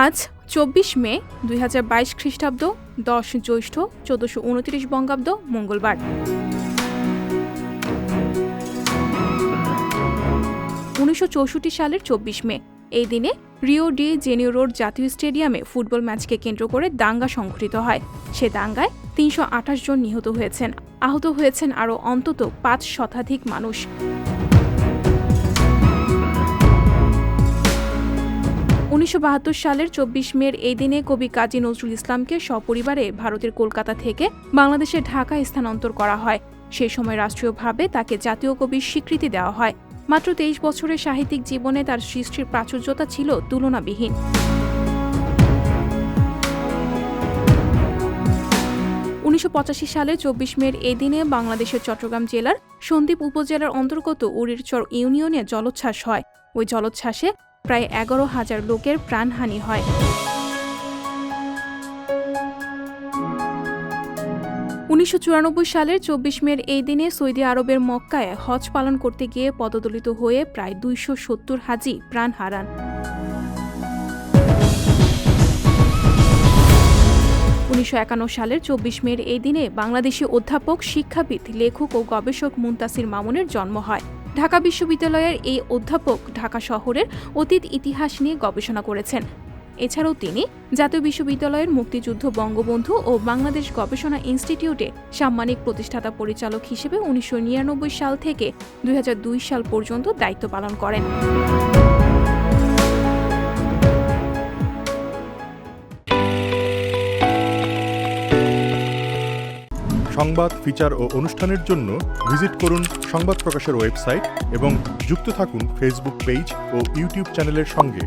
আজ ২৪ মে ২০২২ খ্রিস্টাব্দ ১০ জ্যৈষ্ঠ ১৪২৯ বঙ্গাব্দ মঙ্গলবার। ১৯৬৪ সালের ২৪ মে এই দিনে রিও ডি জেনিরোর জাতীয় স্টেডিয়ামে ফুটবল ম্যাচকে কেন্দ্র করে দাঙ্গা সংঘটিত হয়। সে দাঙ্গায় ৩২৮ জন নিহত হয়েছেন, আহত হয়েছেন আরও অন্তত ৫ শতাধিক মানুষ। ১৯৭২ সালের ২৪ মের এই দিনে কবি কাজী নজরুল ইসলামকে সপরিবারে ভারতের কলকাতা থেকে বাংলাদেশের ঢাকায় স্থানান্তর করা হয়। সেই সময় রাষ্ট্রীয়ভাবে তাকে জাতীয় কবির স্বীকৃতি দেওয়া হয়। মাত্র ২৩ বছরের সাহিত্যিক জীবনে তার সৃষ্টির প্রাচুর্যতা ছিল তুলনাবিহীন। ১৯৮৫ সালের ২৪ মের এই দিনে বাংলাদেশের চট্টগ্রাম জেলার সন্দ্বীপ উপজেলার অন্তর্গত উড়িরচর ইউনিয়নে জলোচ্ছ্বাস হয়। ওই জলোচ্ছ্বাসে প্রায় ১১,০০০ লোকের প্রাণহানি হয়। ১৯৯৪ সালের ২৪ মের এই দিনে সৌদি আরবের মক্কায় হজ পালন করতে গিয়ে পদদলিত হয়ে প্রায় ২৭০ হাজি প্রাণ হারান। ১৯৫১ সালের ২৪ মের এই দিনে বাংলাদেশি অধ্যাপক, শিক্ষাবিদ, লেখক ও গবেষক মুনতাসির মামুনের জন্ম হয়। ঢাকা বিশ্ববিদ্যালয়ের এই অধ্যাপক ঢাকা শহরের অতীত ইতিহাস নিয়ে গবেষণা করেছেন। এছাড়াও তিনি জাতীয় বিশ্ববিদ্যালয়ের মুক্তিযুদ্ধ, বঙ্গবন্ধু ও বাংলাদেশ গবেষণা ইনস্টিটিউটে সাম্মানিক প্রতিষ্ঠাতা পরিচালক হিসেবে ১৯৯৯ সাল থেকে ২০০২ সাল পর্যন্ত দায়িত্ব পালন করেন। সংবাদ, ফিচার ও অনুষ্ঠানের জন্য ভিজিট করুন সংবাদ প্রকাশের ওয়েবসাইট এবং যুক্ত থাকুন ফেসবুক পেজ ও ইউটিউব চ্যানেলের সঙ্গে।